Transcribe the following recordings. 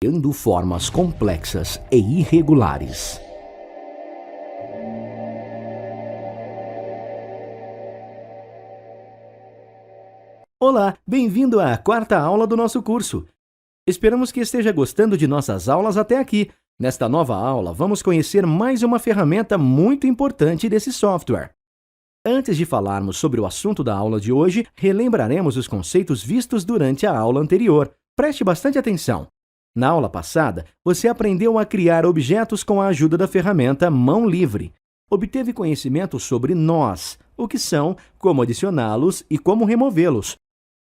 criando formas complexas e irregulares. Olá, bem-vindo à quarta aula do nosso curso. Esperamos que esteja gostando de nossas aulas até aqui. Nesta nova aula, vamos conhecer mais uma ferramenta muito importante desse software. Antes de falarmos sobre o assunto da aula de hoje, relembraremos os conceitos vistos durante a aula anterior. Preste bastante atenção. Na aula passada, você aprendeu a criar objetos com a ajuda da ferramenta Mão Livre. Obteve conhecimento sobre nós, o que são, como adicioná-los e como removê-los.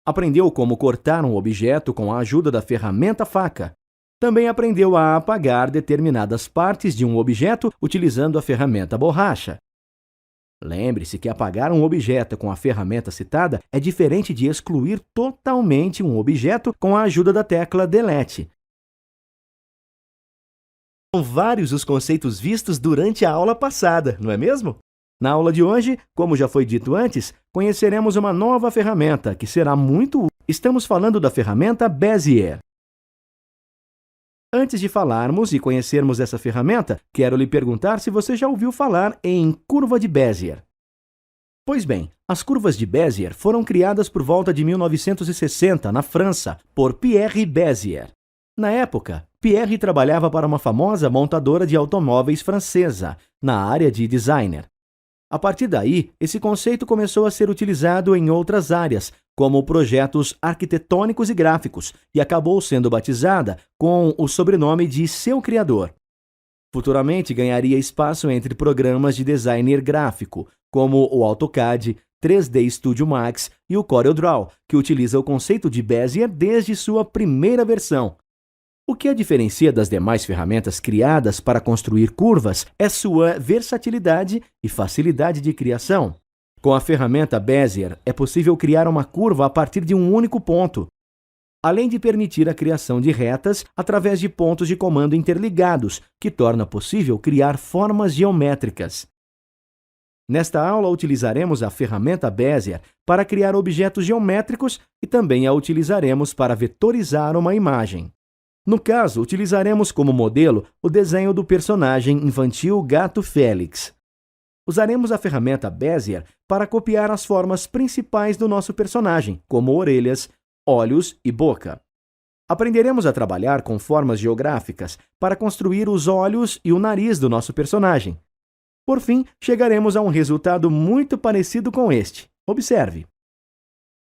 Aprendeu como cortar um objeto com a ajuda da ferramenta Faca. Também aprendeu a apagar determinadas partes de um objeto utilizando a ferramenta Borracha. Lembre-se que apagar um objeto com a ferramenta citada é diferente de excluir totalmente um objeto com a ajuda da tecla Delete. São vários os conceitos vistos durante a aula passada, não é mesmo? Na aula de hoje, como já foi dito antes, conheceremos uma nova ferramenta que será muito útil. Estamos falando da ferramenta Bezier. Antes de falarmos e conhecermos essa ferramenta, quero lhe perguntar se você já ouviu falar em curva de Bezier. Pois bem, as curvas de Bezier foram criadas por volta de 1960, na França, por Pierre Bezier. Na época, Pierre trabalhava para uma famosa montadora de automóveis francesa, na área de designer. A partir daí, esse conceito começou a ser utilizado em outras áreas, como projetos arquitetônicos e gráficos, e acabou sendo batizada com o sobrenome de seu criador. Futuramente ganharia espaço entre programas de designer gráfico, como o AutoCAD, 3D Studio Max e o CorelDRAW, que utiliza o conceito de Bezier desde sua primeira versão. O que a diferencia das demais ferramentas criadas para construir curvas é sua versatilidade e facilidade de criação. Com a ferramenta Bezier, é possível criar uma curva a partir de um único ponto, além de permitir a criação de retas através de pontos de comando interligados, que torna possível criar formas geométricas. Nesta aula, utilizaremos a ferramenta Bezier para criar objetos geométricos e também a utilizaremos para vetorizar uma imagem. No caso, utilizaremos como modelo o desenho do personagem infantil Gato Félix. Usaremos a ferramenta Bezier para copiar as formas principais do nosso personagem, como orelhas, olhos e boca. Aprenderemos a trabalhar com formas geográficas para construir os olhos e o nariz do nosso personagem. Por fim, chegaremos a um resultado muito parecido com este. Observe.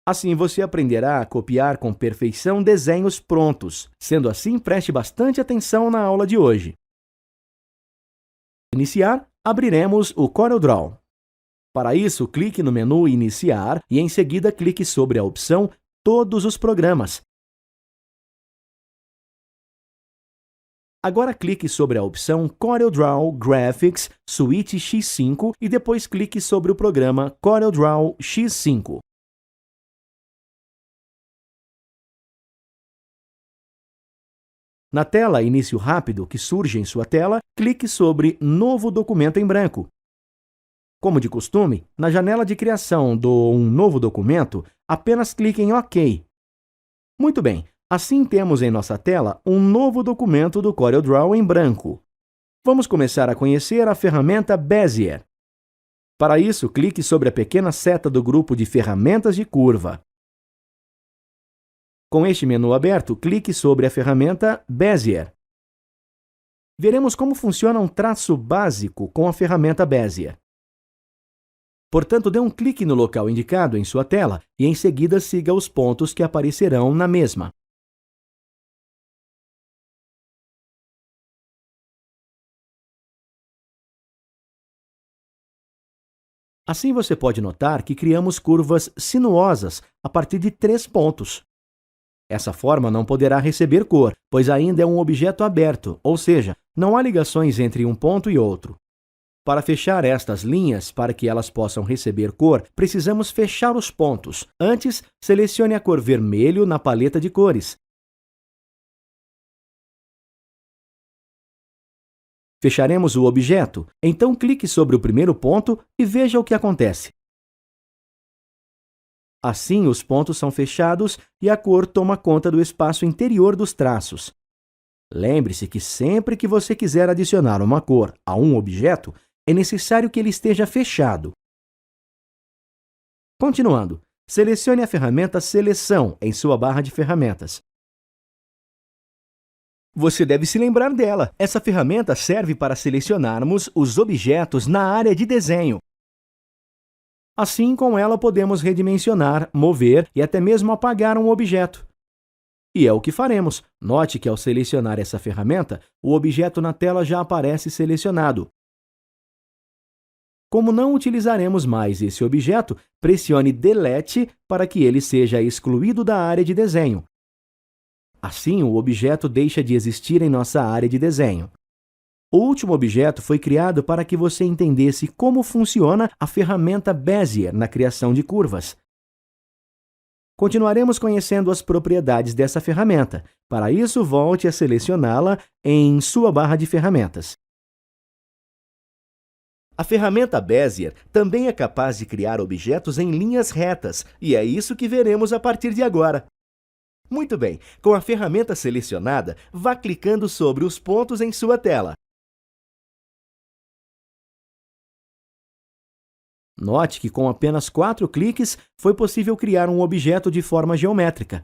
Assim, você aprenderá a copiar com perfeição desenhos prontos. Sendo assim, preste bastante atenção na aula de hoje. Para iniciar, abriremos o CorelDRAW. Para isso, clique no menu Iniciar e, em seguida, clique sobre a opção Todos os programas. Agora clique sobre a opção CorelDRAW Graphics Suite X5 e depois clique sobre o programa CorelDRAW X5. Na tela Início Rápido, que surge em sua tela, clique sobre Novo documento em branco. Como de costume, na janela de criação do Um Novo Documento, apenas clique em OK. Muito bem, assim temos em nossa tela um novo documento do CorelDRAW em branco. Vamos começar a conhecer a ferramenta Bezier. Para isso, clique sobre a pequena seta do grupo de ferramentas de curva. Com este menu aberto, clique sobre a ferramenta Bezier. Veremos como funciona um traço básico com a ferramenta Bezier. Portanto, dê um clique no local indicado em sua tela e, em seguida, siga os pontos que aparecerão na mesma. Assim, você pode notar que criamos curvas sinuosas a partir de 3 pontos. Essa forma não poderá receber cor, pois ainda é um objeto aberto, ou seja, não há ligações entre um ponto e outro. Para fechar estas linhas, para que elas possam receber cor, precisamos fechar os pontos. Antes, selecione a cor vermelho na paleta de cores. Fecharemos o objeto, então clique sobre o primeiro ponto e veja o que acontece. Assim, os pontos são fechados e a cor toma conta do espaço interior dos traços. Lembre-se que sempre que você quiser adicionar uma cor a um objeto, é necessário que ele esteja fechado. Continuando, selecione a ferramenta Seleção em sua barra de ferramentas. Você deve se lembrar dela. Essa ferramenta serve para selecionarmos os objetos na área de desenho. Assim, com ela podemos redimensionar, mover e até mesmo apagar um objeto. E é o que faremos. Note que ao selecionar essa ferramenta, o objeto na tela já aparece selecionado. Como não utilizaremos mais esse objeto, pressione Delete para que ele seja excluído da área de desenho. Assim, o objeto deixa de existir em nossa área de desenho. O último objeto foi criado para que você entendesse como funciona a ferramenta Bezier na criação de curvas. Continuaremos conhecendo as propriedades dessa ferramenta. Para isso, volte a selecioná-la em sua barra de ferramentas. A ferramenta Bezier também é capaz de criar objetos em linhas retas, e é isso que veremos a partir de agora. Muito bem, com a ferramenta selecionada, vá clicando sobre os pontos em sua tela. Note que com apenas 4 cliques foi possível criar um objeto de forma geométrica.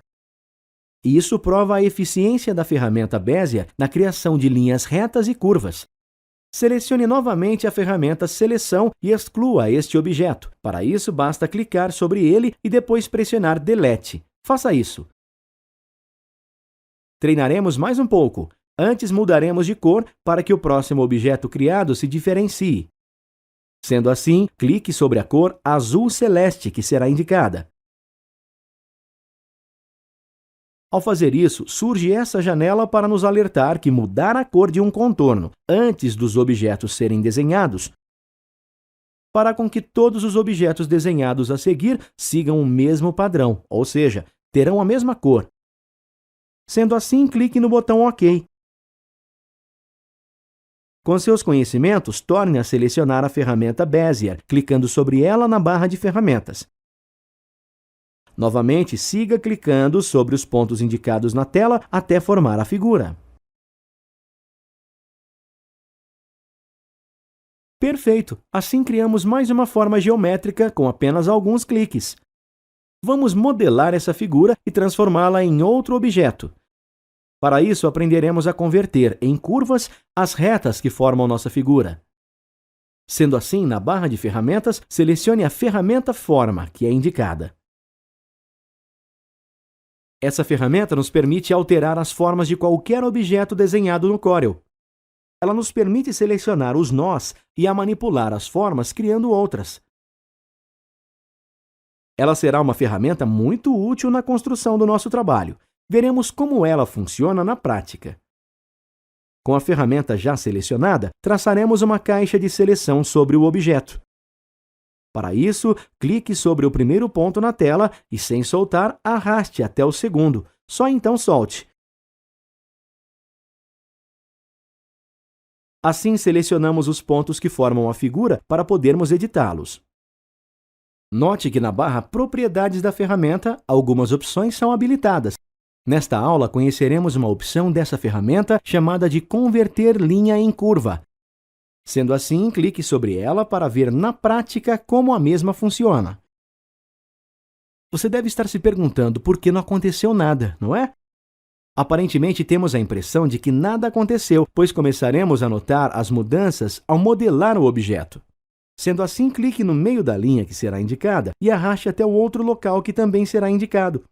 E isso prova a eficiência da ferramenta Bezier na criação de linhas retas e curvas. Selecione novamente a ferramenta Seleção e exclua este objeto. Para isso, basta clicar sobre ele e depois pressionar Delete. Faça isso. Treinaremos mais um pouco. Antes, mudaremos de cor para que o próximo objeto criado se diferencie. Sendo assim, clique sobre a cor azul celeste que será indicada. Ao fazer isso, surge essa janela para nos alertar que mudar a cor de um contorno antes dos objetos serem desenhados fará com que todos os objetos desenhados a seguir sigam o mesmo padrão, ou seja, terão a mesma cor. Sendo assim, clique no botão OK. Com seus conhecimentos, torne a selecionar a ferramenta Bezier, clicando sobre ela na barra de ferramentas. Novamente, siga clicando sobre os pontos indicados na tela até formar a figura. Perfeito! Assim criamos mais uma forma geométrica com apenas alguns cliques. Vamos modelar essa figura e transformá-la em outro objeto. Para isso, aprenderemos a converter em curvas as retas que formam nossa figura. Sendo assim, na barra de ferramentas, selecione a ferramenta Forma, que é indicada. Essa ferramenta nos permite alterar as formas de qualquer objeto desenhado no Corel. Ela nos permite selecionar os nós e a manipular as formas criando outras. Ela será uma ferramenta muito útil na construção do nosso trabalho. Veremos como ela funciona na prática. Com a ferramenta já selecionada, traçaremos uma caixa de seleção sobre o objeto. Para isso, clique sobre o primeiro ponto na tela e, sem soltar, arraste até o segundo. Só então solte. Assim, selecionamos os pontos que formam a figura para podermos editá-los. Note que na barra Propriedades da ferramenta, algumas opções são habilitadas. Nesta aula, conheceremos uma opção dessa ferramenta chamada de Converter linha em curva. Sendo assim, clique sobre ela para ver na prática como a mesma funciona. Você deve estar se perguntando por que não aconteceu nada, não é? Aparentemente, temos a impressão de que nada aconteceu, pois começaremos a notar as mudanças ao modelar o objeto. Sendo assim, clique no meio da linha que será indicada e arraste até o outro local que também será indicado.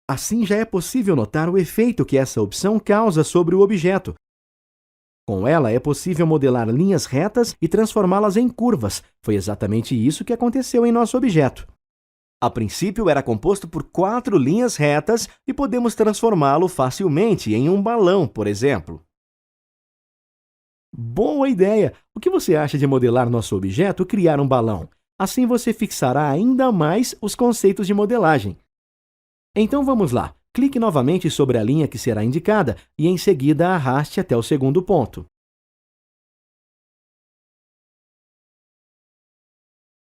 Assim, já é possível notar o efeito que essa opção causa sobre o objeto. Com ela, é possível modelar linhas retas e transformá-las em curvas. Foi exatamente isso que aconteceu em nosso objeto. A princípio, era composto por 4 linhas retas e podemos transformá-lo facilmente em um balão, por exemplo. Boa ideia! O que você acha de modelar nosso objeto e criar um balão? Assim você fixará ainda mais os conceitos de modelagem. Então vamos lá. Clique novamente sobre a linha que será indicada e em seguida arraste até o segundo ponto.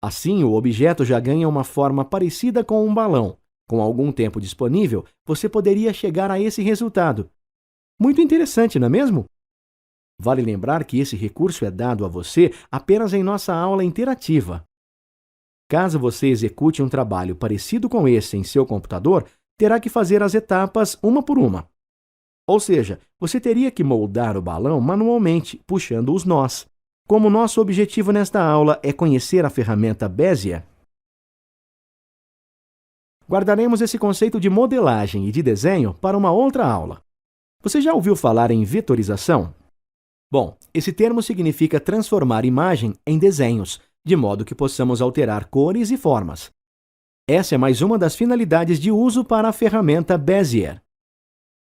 Assim, o objeto já ganha uma forma parecida com um balão. Com algum tempo disponível, você poderia chegar a esse resultado. Muito interessante, não é mesmo? Vale lembrar que esse recurso é dado a você apenas em nossa aula interativa. Caso você execute um trabalho parecido com esse em seu computador, terá que fazer as etapas uma por uma. Ou seja, você teria que moldar o balão manualmente, puxando os nós. Como nosso objetivo nesta aula é conhecer a ferramenta Bezier, guardaremos esse conceito de modelagem e de desenho para uma outra aula. Você já ouviu falar em vetorização? Bom, esse termo significa transformar imagem em desenhos, de modo que possamos alterar cores e formas. Essa é mais uma das finalidades de uso para a ferramenta Bezier.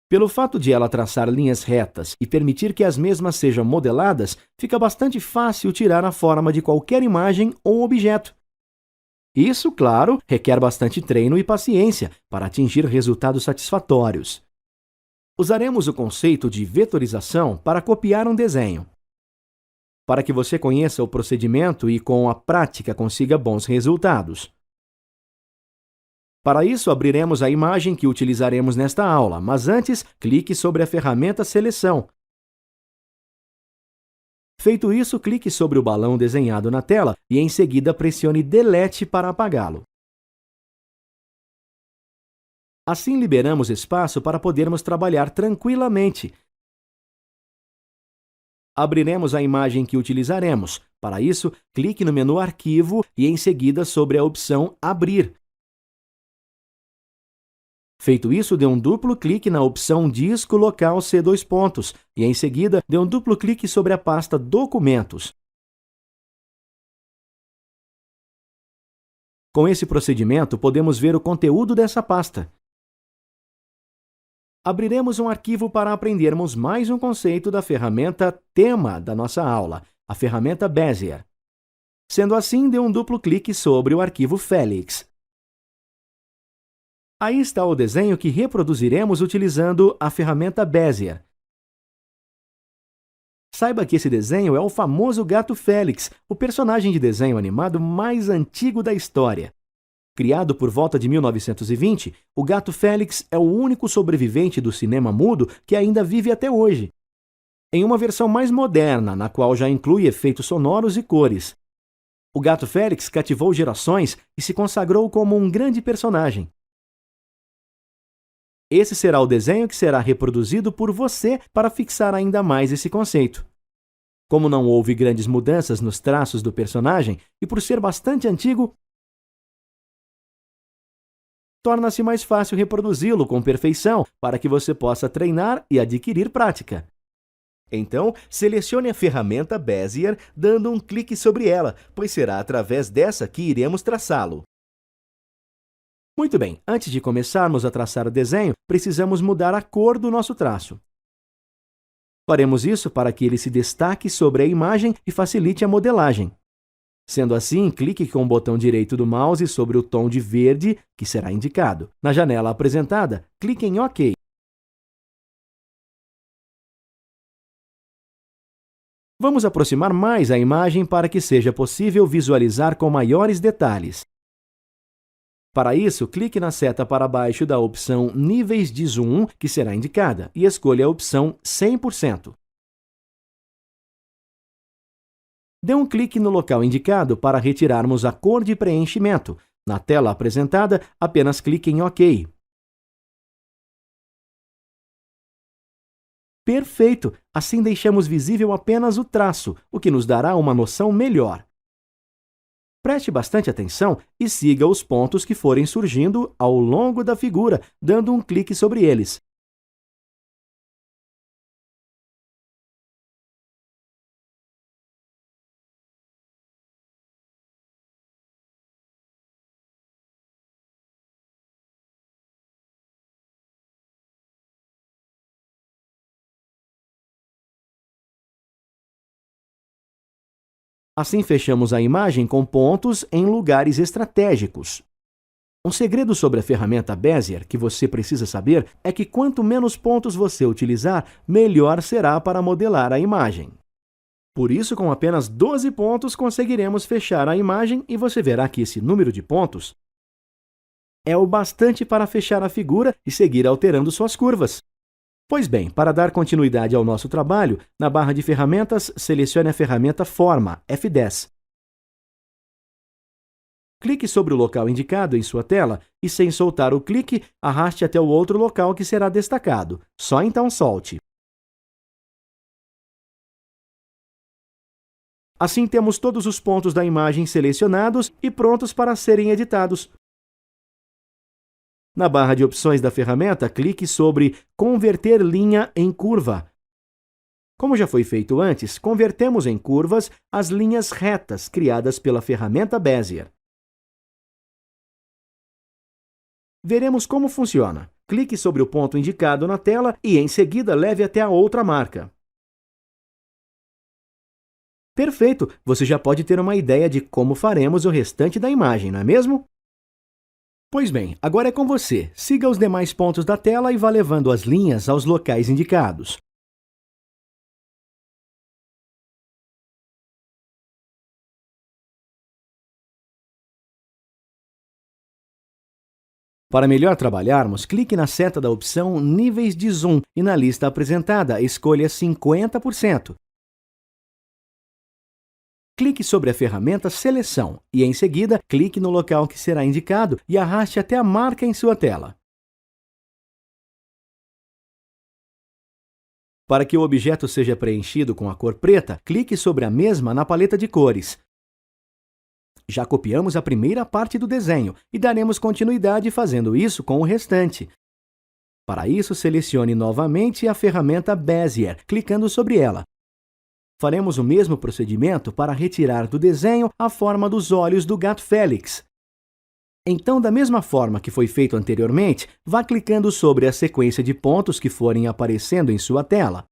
Pelo fato de ela traçar linhas retas e permitir que as mesmas sejam modeladas, fica bastante fácil tirar a forma de qualquer imagem ou objeto. Isso, claro, requer bastante treino e paciência para atingir resultados satisfatórios. Usaremos o conceito de vetorização para copiar um desenho. Para que você conheça o procedimento e, com a prática, consiga bons resultados. Para isso, abriremos a imagem que utilizaremos nesta aula, mas antes, clique sobre a ferramenta Seleção. Feito isso, clique sobre o balão desenhado na tela e, em seguida, pressione Delete para apagá-lo. Assim, liberamos espaço para podermos trabalhar tranquilamente. Abriremos a imagem que utilizaremos. Para isso, clique no menu Arquivo e, em seguida, sobre a opção Abrir. Feito isso, dê um duplo clique na opção Disco Local C2 e, em seguida, dê um duplo clique sobre a pasta Documentos. Com esse procedimento, podemos ver o conteúdo dessa pasta. Abriremos um arquivo para aprendermos mais um conceito da ferramenta tema da nossa aula, a ferramenta Bezier. Sendo assim, dê um duplo clique sobre o arquivo Felix. Aí está o desenho que reproduziremos utilizando a ferramenta Bezier. Saiba que esse desenho é o famoso gato Félix, o personagem de desenho animado mais antigo da história. Criado por volta de 1920, o gato Félix é o único sobrevivente do cinema mudo que ainda vive até hoje. Em uma versão mais moderna, na qual já inclui efeitos sonoros e cores. O gato Félix cativou gerações e se consagrou como um grande personagem. Esse será o desenho que será reproduzido por você para fixar ainda mais esse conceito. Como não houve grandes mudanças nos traços do personagem e por ser bastante antigo, torna-se mais fácil reproduzi-lo com perfeição para que você possa treinar e adquirir prática. Então, selecione a ferramenta Bezier dando um clique sobre ela, pois será através dessa que iremos traçá-lo. Muito bem, antes de começarmos a traçar o desenho, precisamos mudar a cor do nosso traço. Faremos isso para que ele se destaque sobre a imagem e facilite a modelagem. Sendo assim, clique com o botão direito do mouse sobre o tom de verde que será indicado. Na janela apresentada, clique em OK. Vamos aproximar mais a imagem para que seja possível visualizar com maiores detalhes. Para isso, clique na seta para baixo da opção Níveis de Zoom, que será indicada, e escolha a opção 100%. Dê um clique no local indicado para retirarmos a cor de preenchimento. Na tela apresentada, apenas clique em OK. Perfeito! Assim deixamos visível apenas o traço, o que nos dará uma noção melhor. Preste bastante atenção e siga os pontos que forem surgindo ao longo da figura, dando um clique sobre eles. Assim fechamos a imagem com pontos em lugares estratégicos. Um segredo sobre a ferramenta Bezier que você precisa saber é que quanto menos pontos você utilizar, melhor será para modelar a imagem. Por isso, com apenas 12 pontos, conseguiremos fechar a imagem e você verá que esse número de pontos é o bastante para fechar a figura e seguir alterando suas curvas. Pois bem, para dar continuidade ao nosso trabalho, na barra de ferramentas, selecione a ferramenta Forma, F10. Clique sobre o local indicado em sua tela e, sem soltar o clique, arraste até o outro local que será destacado. Só então solte. Assim temos todos os pontos da imagem selecionados e prontos para serem editados. Na barra de opções da ferramenta, clique sobre Converter linha em curva. Como já foi feito antes, convertemos em curvas as linhas retas criadas pela ferramenta Bezier. Veremos como funciona. Clique sobre o ponto indicado na tela e, em seguida, leve até a outra marca. Perfeito! Você já pode ter uma ideia de como faremos o restante da imagem, não é mesmo? Pois bem, agora é com você. Siga os demais pontos da tela e vá levando as linhas aos locais indicados. Para melhor trabalharmos, clique na seta da opção Níveis de Zoom e na lista apresentada, escolha 50%. Clique sobre a ferramenta Seleção e, em seguida, clique no local que será indicado e arraste até a marca em sua tela. Para que o objeto seja preenchido com a cor preta, clique sobre a mesma na paleta de cores. Já copiamos a primeira parte do desenho e daremos continuidade fazendo isso com o restante. Para isso, selecione novamente a ferramenta Bezier, clicando sobre ela. Faremos o mesmo procedimento para retirar do desenho a forma dos olhos do gato Félix. Então, da mesma forma que foi feito anteriormente, vá clicando sobre a sequência de pontos que forem aparecendo em sua tela.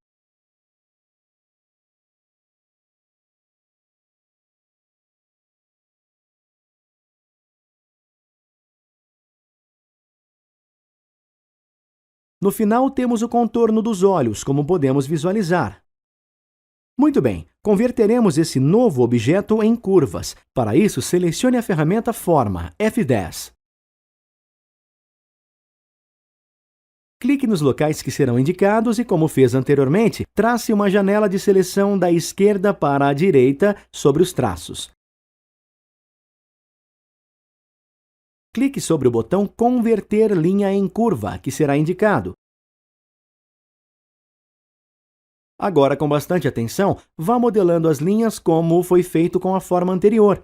No final, temos o contorno dos olhos, como podemos visualizar. Muito bem, converteremos esse novo objeto em curvas. Para isso, selecione a ferramenta Forma, F10. Clique nos locais que serão indicados e, como fez anteriormente, trace uma janela de seleção da esquerda para a direita sobre os traços. Clique sobre o botão Converter linha em curva, que será indicado. Agora, com bastante atenção, vá modelando as linhas como foi feito com a forma anterior.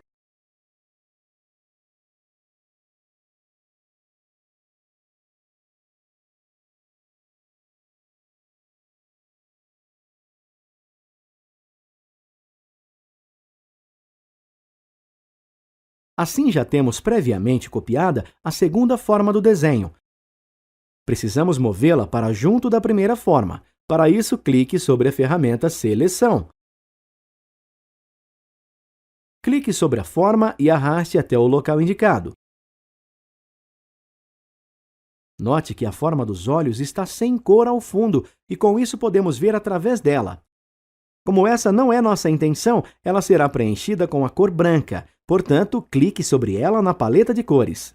Assim, já temos previamente copiada a segunda forma do desenho. Precisamos movê-la para junto da primeira forma. Para isso, clique sobre a ferramenta Seleção. Clique sobre a forma e arraste até o local indicado. Note que a forma dos olhos está sem cor ao fundo e, com isso, podemos ver através dela. Como essa não é nossa intenção, ela será preenchida com a cor branca. Portanto, clique sobre ela na paleta de cores.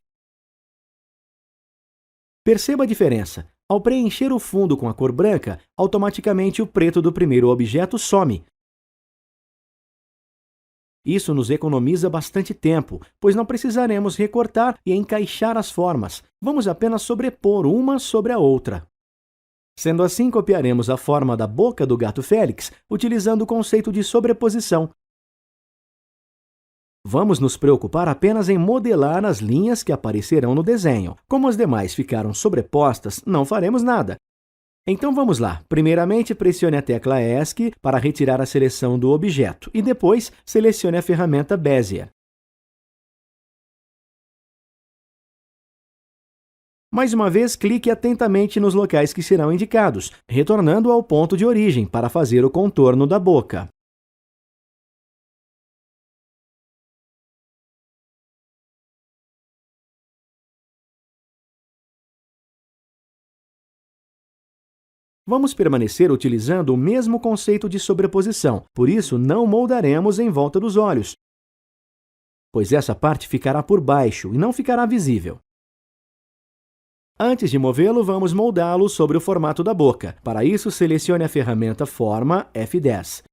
Perceba a diferença. Ao preencher o fundo com a cor branca, automaticamente o preto do primeiro objeto some. Isso nos economiza bastante tempo, pois não precisaremos recortar e encaixar as formas. Vamos apenas sobrepor uma sobre a outra. Sendo assim, copiaremos a forma da boca do gato Félix, utilizando o conceito de sobreposição. Vamos nos preocupar apenas em modelar as linhas que aparecerão no desenho. Como as demais ficaram sobrepostas, não faremos nada. Então vamos lá. Primeiramente, pressione a tecla ESC para retirar a seleção do objeto e depois selecione a ferramenta Bezier. Mais uma vez, clique atentamente nos locais que serão indicados, retornando ao ponto de origem para fazer o contorno da boca. Vamos permanecer utilizando o mesmo conceito de sobreposição, por isso não moldaremos em volta dos olhos, pois essa parte ficará por baixo e não ficará visível. Antes de movê-lo, vamos moldá-lo sobre o formato da boca. Para isso, selecione a ferramenta Forma F10.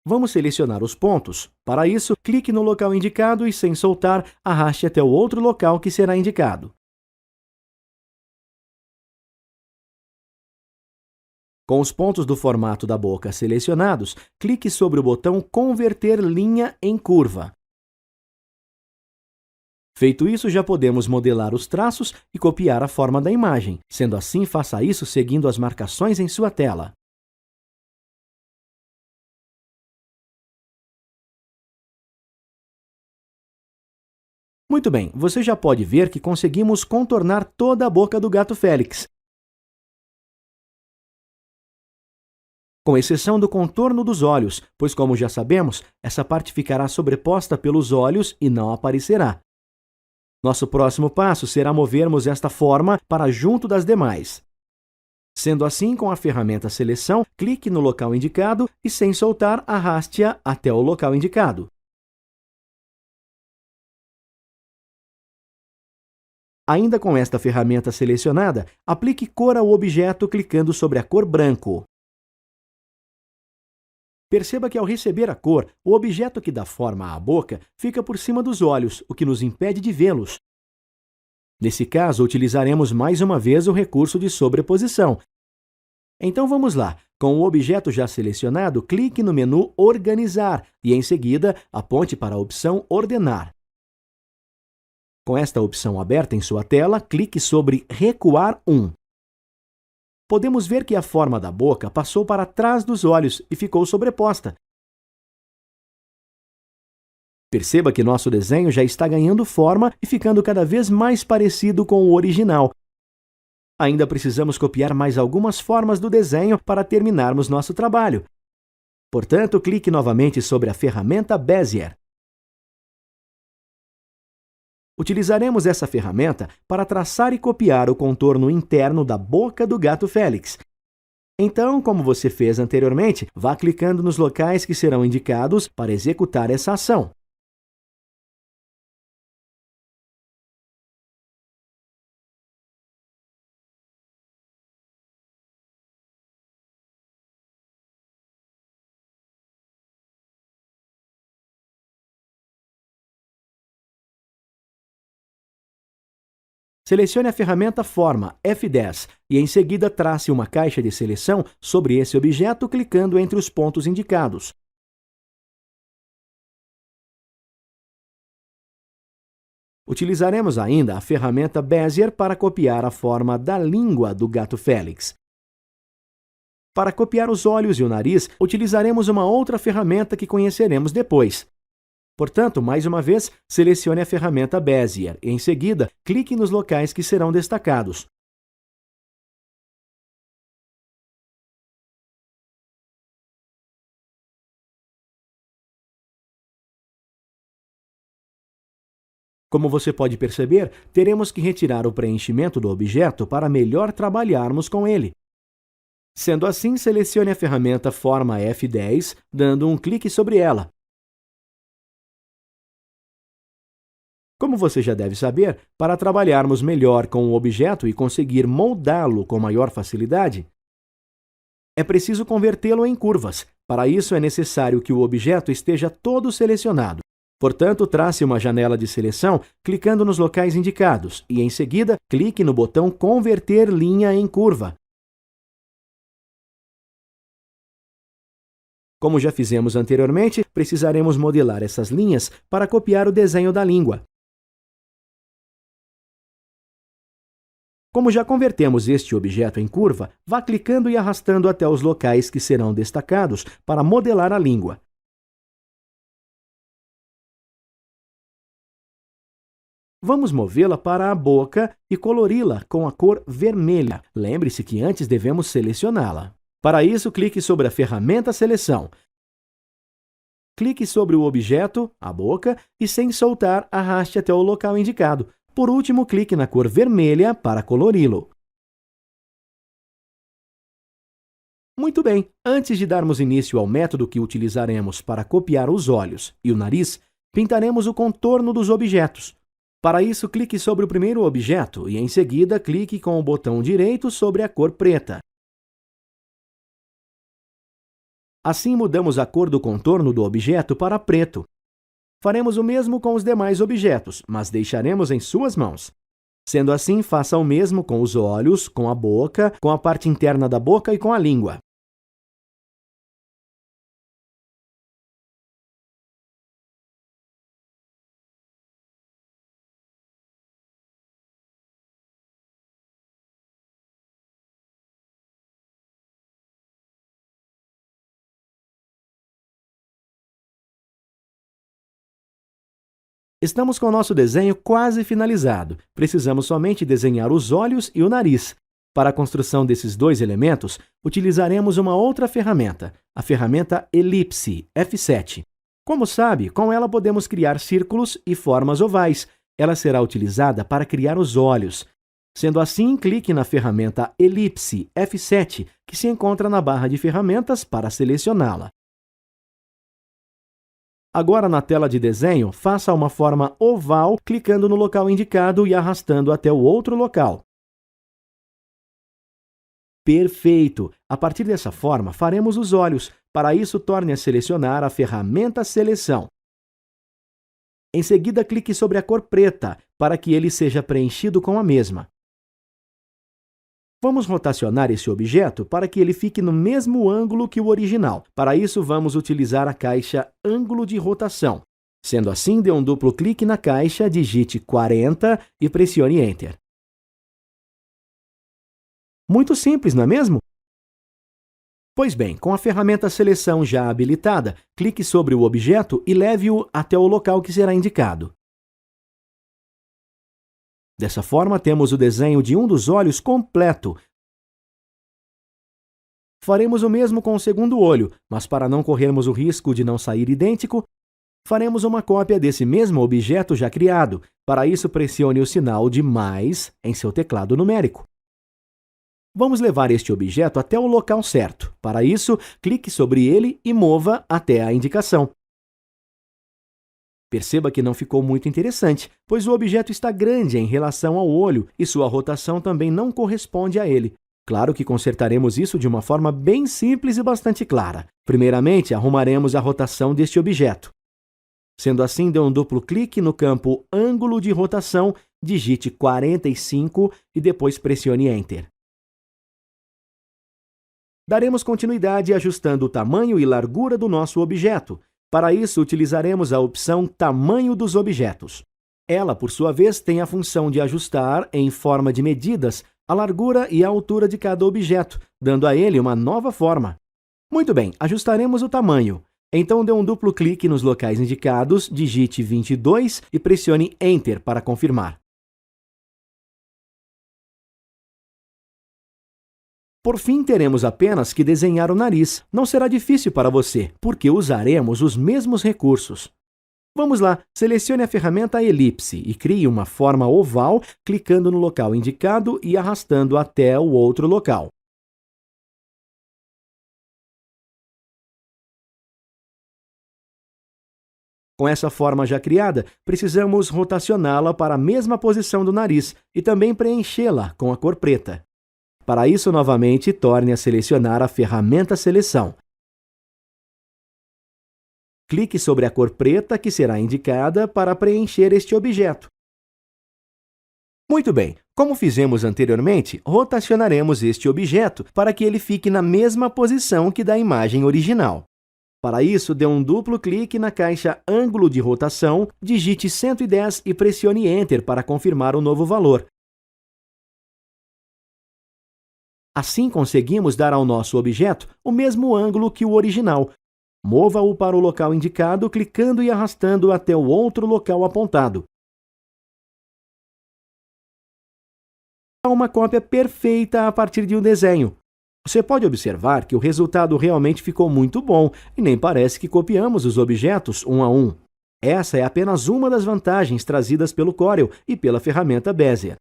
Vamos selecionar os pontos. Para isso, clique no local indicado e, sem soltar, arraste até o outro local que será indicado. Com os pontos do formato da boca selecionados, clique sobre o botão Converter linha em curva. Feito isso, já podemos modelar os traços e copiar a forma da imagem. Sendo assim, faça isso seguindo as marcações em sua tela. Muito bem, você já pode ver que conseguimos contornar toda a boca do gato Félix, com exceção do contorno dos olhos, pois, como já sabemos, essa parte ficará sobreposta pelos olhos e não aparecerá. Nosso próximo passo será movermos esta forma para junto das demais. Sendo assim, com a ferramenta Seleção, clique no local indicado e, sem soltar, arraste-a até o local indicado. Ainda com esta ferramenta selecionada, aplique cor ao objeto clicando sobre a cor branco. Perceba que, ao receber a cor, o objeto que dá forma à boca fica por cima dos olhos, o que nos impede de vê-los. Nesse caso, utilizaremos mais uma vez o recurso de sobreposição. Então vamos lá. Com o objeto já selecionado, clique no menu Organizar e, em seguida, aponte para a opção Ordenar. Com esta opção aberta em sua tela, clique sobre Recuar 1. Podemos ver que a forma da boca passou para trás dos olhos e ficou sobreposta. Perceba que nosso desenho já está ganhando forma e ficando cada vez mais parecido com o original. Ainda precisamos copiar mais algumas formas do desenho para terminarmos nosso trabalho. Portanto, clique novamente sobre a ferramenta Bezier. Utilizaremos essa ferramenta para traçar e copiar o contorno interno da boca do gato Félix. Então, como você fez anteriormente, vá clicando nos locais que serão indicados para executar essa ação. Selecione a ferramenta Forma F10 e, em seguida, trace uma caixa de seleção sobre esse objeto clicando entre os pontos indicados. Utilizaremos ainda a ferramenta Bezier para copiar a forma da língua do gato Félix. Para copiar os olhos e o nariz, utilizaremos uma outra ferramenta que conheceremos depois. Portanto, mais uma vez, selecione a ferramenta Bezier e, em seguida, clique nos locais que serão destacados. Como você pode perceber, teremos que retirar o preenchimento do objeto para melhor trabalharmos com ele. Sendo assim, selecione a ferramenta Forma F10, dando um clique sobre ela. Como você já deve saber, para trabalharmos melhor com o objeto e conseguir moldá-lo com maior facilidade, é preciso convertê-lo em curvas. Para isso, é necessário que o objeto esteja todo selecionado. Portanto, trace uma janela de seleção clicando nos locais indicados e, em seguida, clique no botão Converter linha em curva. Como já fizemos anteriormente, precisaremos modelar essas linhas para copiar o desenho da língua. Como já convertemos este objeto em curva, vá clicando e arrastando até os locais que serão destacados para modelar a língua. Vamos movê-la para a boca e colori-la com a cor vermelha. Lembre-se que antes devemos selecioná-la. Para isso, clique sobre a ferramenta Seleção. Clique sobre o objeto, a boca, e, sem soltar, arraste até o local indicado. Por último, clique na cor vermelha para colori-lo. Muito bem, antes de darmos início ao método que utilizaremos para copiar os olhos e o nariz, pintaremos o contorno dos objetos. Para isso, clique sobre o primeiro objeto e, em seguida, clique com o botão direito sobre a cor preta. Assim, mudamos a cor do contorno do objeto para preto. Faremos o mesmo com os demais objetos, mas deixaremos em suas mãos. Sendo assim, faça o mesmo com os olhos, com a boca, com a parte interna da boca e com a língua. Estamos com o nosso desenho quase finalizado. Precisamos somente desenhar os olhos e o nariz. Para a construção desses dois elementos, utilizaremos uma outra ferramenta, a ferramenta Elipse, F7. Como sabe, com ela podemos criar círculos e formas ovais. Ela será utilizada para criar os olhos. Sendo assim, clique na ferramenta Elipse, F7, que se encontra na barra de ferramentas para selecioná-la. Agora, na tela de desenho, faça uma forma oval clicando no local indicado e arrastando até o outro local. Perfeito! A partir dessa forma, faremos os olhos. Para isso, torne a selecionar a ferramenta Seleção. Em seguida, clique sobre a cor preta, para que ele seja preenchido com a mesma. Vamos rotacionar esse objeto para que ele fique no mesmo ângulo que o original. Para isso, vamos utilizar a caixa Ângulo de Rotação. Sendo assim, dê um duplo clique na caixa, digite 40 e pressione Enter. Muito simples, não é mesmo? Pois bem, com a ferramenta Seleção já habilitada, clique sobre o objeto e leve-o até o local que será indicado. Dessa forma, temos o desenho de um dos olhos completo. Faremos o mesmo com o segundo olho, mas para não corrermos o risco de não sair idêntico, faremos uma cópia desse mesmo objeto já criado. Para isso, pressione o sinal de mais em seu teclado numérico. Vamos levar este objeto até o local certo. Para isso, clique sobre ele e mova até a indicação. Perceba que não ficou muito interessante, pois o objeto está grande em relação ao olho e sua rotação também não corresponde a ele. Claro que consertaremos isso de uma forma bem simples e bastante clara. Primeiramente, arrumaremos a rotação deste objeto. Sendo assim, dê um duplo clique no campo Ângulo de Rotação, digite 45 e depois pressione Enter. Daremos continuidade ajustando o tamanho e largura do nosso objeto. Para isso, utilizaremos a opção Tamanho dos objetos. Ela, por sua vez, tem a função de ajustar, em forma de medidas, a largura e a altura de cada objeto, dando a ele uma nova forma. Muito bem, ajustaremos o tamanho. Então, dê um duplo clique nos locais indicados, digite 22 e pressione Enter para confirmar. Por fim, teremos apenas que desenhar o nariz. Não será difícil para você, porque usaremos os mesmos recursos. Vamos lá, selecione a ferramenta Elipse e crie uma forma oval, clicando no local indicado e arrastando até o outro local. Com essa forma já criada, precisamos rotacioná-la para a mesma posição do nariz e também preenchê-la com a cor preta. Para isso, novamente, torne a selecionar a ferramenta Seleção. Clique sobre a cor preta que será indicada para preencher este objeto. Muito bem, como fizemos anteriormente, rotacionaremos este objeto para que ele fique na mesma posição que da imagem original. Para isso, dê um duplo clique na caixa Ângulo de Rotação, digite 110 e pressione Enter para confirmar o novo valor. Assim, conseguimos dar ao nosso objeto o mesmo ângulo que o original. Mova-o para o local indicado, clicando e arrastando até o outro local apontado. Há uma cópia perfeita a partir de um desenho. Você pode observar que o resultado realmente ficou muito bom e nem parece que copiamos os objetos um a um. Essa é apenas uma das vantagens trazidas pelo Corel e pela ferramenta Bezier.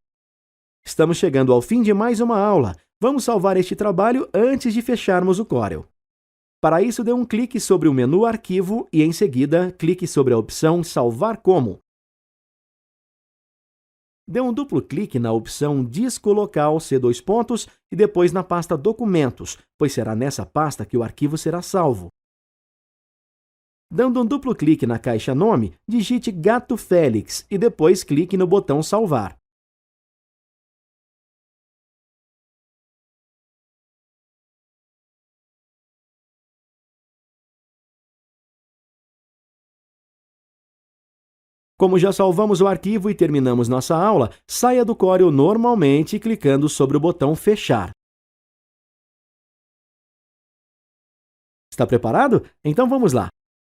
Estamos chegando ao fim de mais uma aula. Vamos salvar este trabalho antes de fecharmos o Corel. Para isso, dê um clique sobre o menu Arquivo e, em seguida, clique sobre a opção Salvar como. Dê um duplo clique na opção Disco Local C2 pontos e depois na pasta Documentos, pois será nessa pasta que o arquivo será salvo. Dando um duplo clique na caixa Nome, digite Gato Félix e depois clique no botão Salvar. Como já salvamos o arquivo e terminamos nossa aula, saia do Corel normalmente clicando sobre o botão Fechar. Está preparado? Então vamos lá!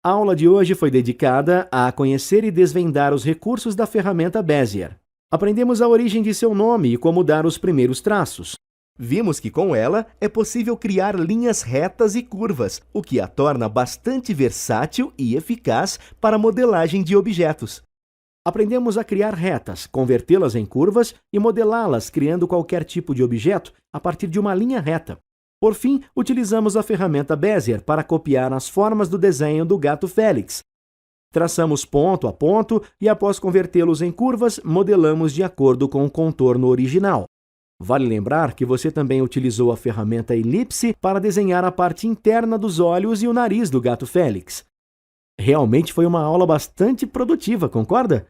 A aula de hoje foi dedicada a conhecer e desvendar os recursos da ferramenta Bezier. Aprendemos a origem de seu nome e como dar os primeiros traços. Vimos que com ela é possível criar linhas retas e curvas, o que a torna bastante versátil e eficaz para modelagem de objetos. Aprendemos a criar retas, convertê-las em curvas e modelá-las criando qualquer tipo de objeto a partir de uma linha reta. Por fim, utilizamos a ferramenta Bezier para copiar as formas do desenho do gato Félix. Traçamos ponto a ponto e, após convertê-los em curvas, modelamos de acordo com o contorno original. Vale lembrar que você também utilizou a ferramenta Elipse para desenhar a parte interna dos olhos e o nariz do gato Félix. Realmente foi uma aula bastante produtiva, concorda?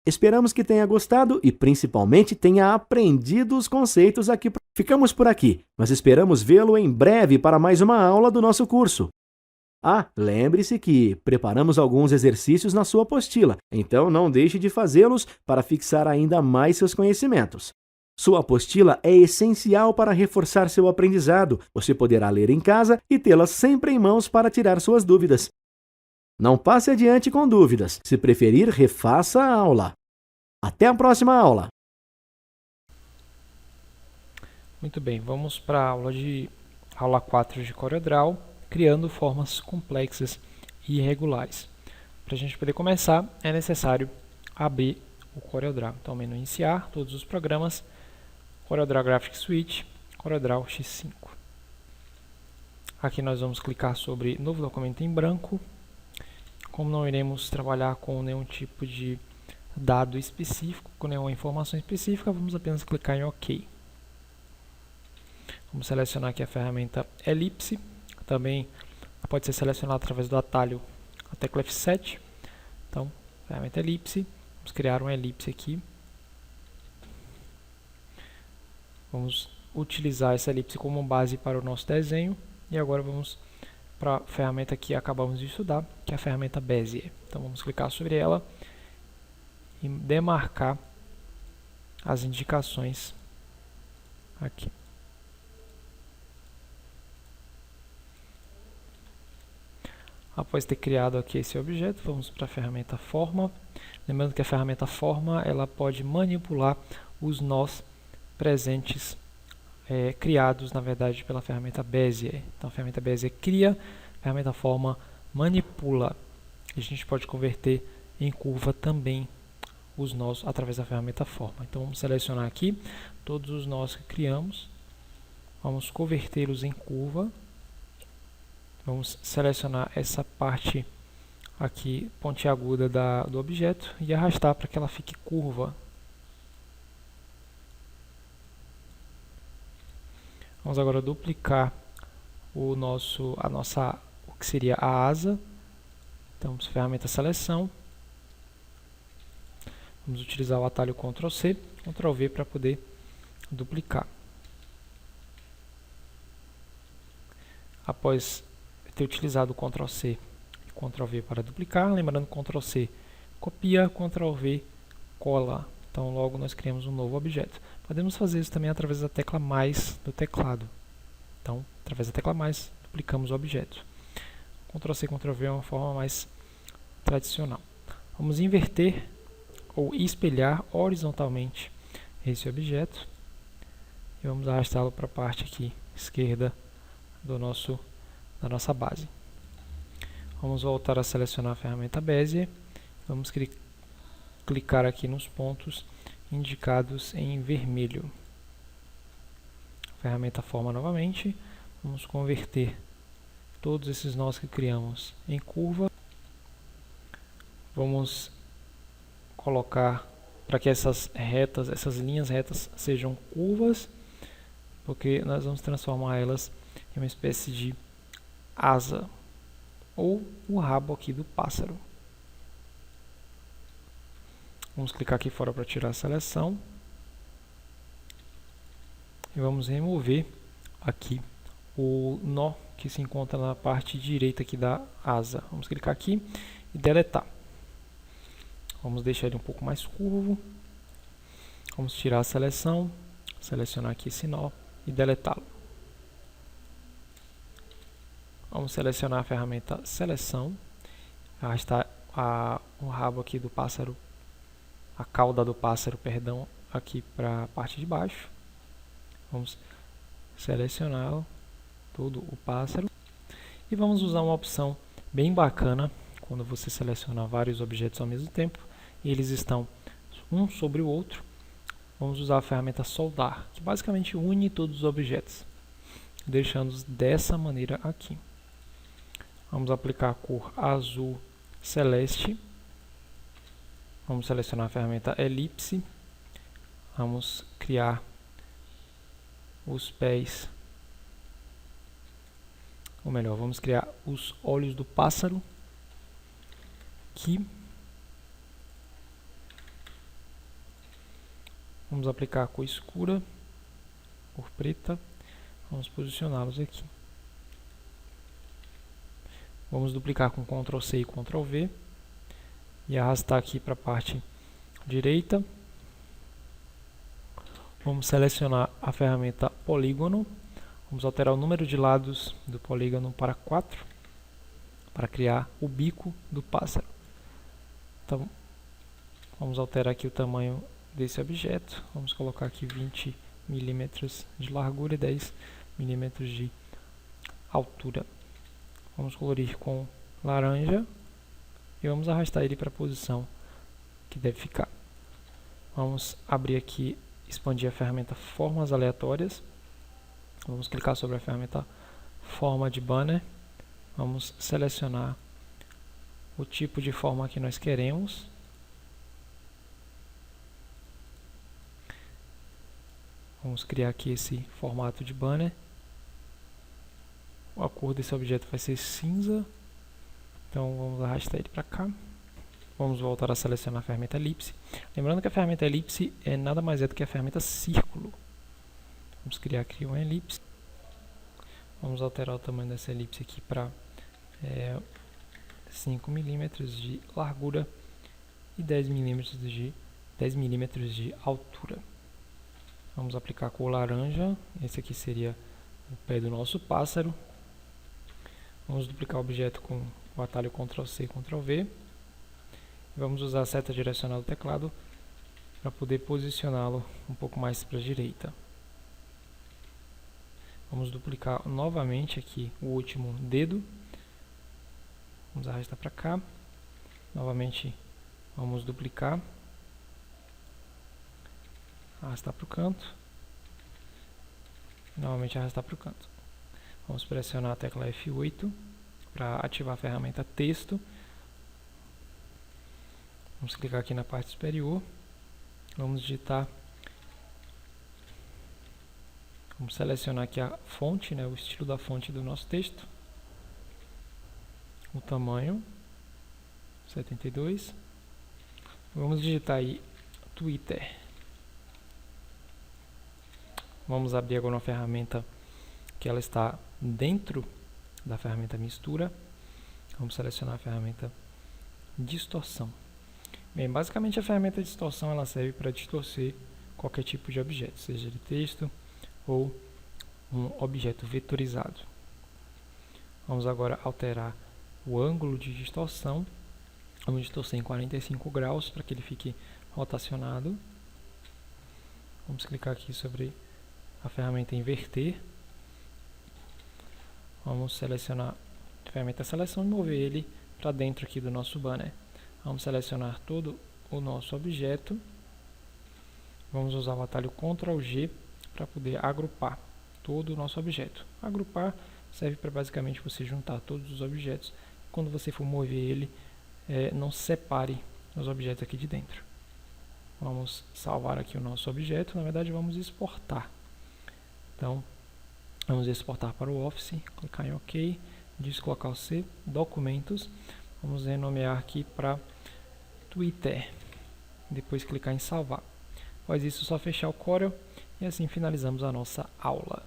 Esperamos que tenha gostado e, principalmente, tenha aprendido os conceitos aqui. Ficamos por aqui, mas esperamos vê-lo em breve para mais uma aula do nosso curso. Ah, lembre-se que preparamos alguns exercícios na sua apostila, então não deixe de fazê-los para fixar ainda mais seus conhecimentos. Sua apostila é essencial para reforçar seu aprendizado. Você poderá ler em casa e tê-la sempre em mãos para tirar suas dúvidas. Não passe adiante com dúvidas. Se preferir, refaça a aula. Até a próxima aula! Muito bem, vamos para a aula 4 de CorelDRAW, criando formas complexas e irregulares. Para a gente poder começar, é necessário abrir o CorelDRAW. Então, menu Iniciar, todos os programas, CorelDRAW Graphics Suite, CorelDRAW X5. Aqui nós vamos clicar sobre Novo Documento em branco. Como não iremos trabalhar com nenhum tipo de dado específico, com nenhuma informação específica, vamos apenas clicar em OK. Vamos selecionar aqui a ferramenta Elipse. Também pode ser selecionada através do atalho, a tecla F7. Então, ferramenta Elipse. Vamos criar uma elipse aqui. Vamos utilizar essa elipse como base para o nosso desenho. E agora vamos para a ferramenta que acabamos de estudar, que é a ferramenta Bezier. Então vamos clicar sobre ela e demarcar as indicações aqui. Após ter criado aqui esse objeto, vamos para a ferramenta Forma. Lembrando que a ferramenta Forma ela pode manipular os nós presentes criados, na verdade, pela ferramenta Bezier. Então a ferramenta Bezier cria, a ferramenta Forma manipula. A gente pode converter em curva também os nós através da ferramenta Forma. Então vamos selecionar aqui todos os nós que criamos, vamos convertê-los em curva, vamos selecionar essa parte aqui pontiaguda do objeto e arrastar para que ela fique curva. Vamos agora duplicar o que seria a asa. Então, ferramenta Seleção. Vamos utilizar o atalho Ctrl C, Ctrl V para poder duplicar. Após ter utilizado o Ctrl C e Ctrl V para duplicar, lembrando que Ctrl C copia, Ctrl V cola. Então logo nós criamos um novo objeto. Podemos fazer isso também através da tecla mais do teclado. Então, através da tecla mais, duplicamos o objeto. Ctrl C, Ctrl V é uma forma mais tradicional. Vamos inverter ou espelhar horizontalmente esse objeto e vamos arrastá-lo para a parte aqui esquerda da nossa base. Vamos voltar a selecionar a ferramenta Bezier. Vamos clicar aqui nos pontos indicados em vermelho. Ferramenta Forma novamente. Vamos converter todos esses nós que criamos em curva. Vamos colocar para que essas linhas retas sejam curvas, porque nós vamos transformar elas em uma espécie de asa, ou o rabo aqui do pássaro. Vamos clicar aqui fora para tirar a seleção. E vamos remover aqui o nó que se encontra na parte direita aqui da asa. Vamos clicar aqui e deletar. Vamos deixar ele um pouco mais curvo. Vamos tirar a seleção, selecionar aqui esse nó e deletá-lo. Vamos selecionar a ferramenta Seleção, arrastar o rabo aqui do pássaro, a cauda do pássaro, perdão, aqui para a parte de baixo. Vamos selecionar todo o pássaro e vamos usar uma opção bem bacana quando você seleciona vários objetos ao mesmo tempo e eles estão um sobre o outro. Vamos usar a ferramenta Soldar, que basicamente une todos os objetos, deixando-os dessa maneira aqui. Vamos aplicar a cor azul celeste. Vamos selecionar a ferramenta Elipse. Vamos criar os pés, ou melhor, vamos criar os olhos do pássaro aqui. Vamos aplicar a cor escura, cor preta. Vamos posicioná-los aqui. Vamos duplicar com Ctrl C e Ctrl V e arrastar aqui para a parte direita. Vamos selecionar a ferramenta Polígono. Vamos alterar o número de lados do polígono para 4 para criar o bico do pássaro. Então, vamos alterar aqui o tamanho desse objeto. Vamos colocar aqui 20 milímetros de largura e 10 milímetros de altura. Vamos colorir com laranja e vamos arrastar ele para a posição que deve ficar. Vamos abrir aqui, expandir a ferramenta Formas Aleatórias. Vamos clicar sobre a ferramenta Forma de Banner. Vamos selecionar o tipo de forma que nós queremos. Vamos criar aqui esse formato de banner. A cor desse objeto vai ser cinza. Então vamos arrastar ele para cá. Vamos voltar a selecionar a ferramenta Elipse. Lembrando que a ferramenta Elipse nada mais é do que a ferramenta Círculo. Vamos criar aqui uma elipse. Vamos alterar o tamanho dessa elipse aqui para 5 milímetros de largura e 10 milímetros de altura. Vamos aplicar a cor laranja. Esse aqui seria o pé do nosso pássaro. Vamos duplicar o objeto com o atalho Ctrl C e Ctrl V. E vamos usar a seta direcional do teclado para poder posicioná-lo um pouco mais para a direita. Vamos duplicar novamente aqui o último dedo. Vamos arrastar para cá. Novamente vamos duplicar. Arrastar para o canto. Novamente arrastar para o canto. Vamos pressionar a tecla F8 para ativar a ferramenta Texto. Vamos clicar aqui na parte superior. Vamos digitar. Vamos selecionar aqui a fonte, o estilo da fonte do nosso texto. O tamanho 72. Vamos digitar aí Twitter. Vamos abrir agora uma ferramenta que ela está dentro da ferramenta Mistura. Vamos selecionar a ferramenta Distorção. Bem, basicamente a ferramenta Distorção ela serve para distorcer qualquer tipo de objeto, seja de texto ou um objeto vetorizado. Vamos agora alterar o ângulo de distorção. Vamos distorcer em 45 graus para que ele fique rotacionado. Vamos clicar aqui sobre a ferramenta Inverter. Vamos selecionar a ferramenta Seleção e mover ele para dentro aqui do nosso banner. Vamos selecionar todo o nosso objeto. Vamos usar o atalho Ctrl G para poder agrupar todo o nosso objeto. Agrupar serve para basicamente você juntar todos os objetos. Quando você for mover ele, não separe os objetos aqui de dentro. Vamos salvar aqui o nosso objeto, na verdade vamos exportar. Então, vamos exportar para o Office, clicar em OK, disco local C, documentos, vamos renomear aqui para Twitter, depois clicar em salvar. Após isso, só fechar o Corel e assim finalizamos a nossa aula.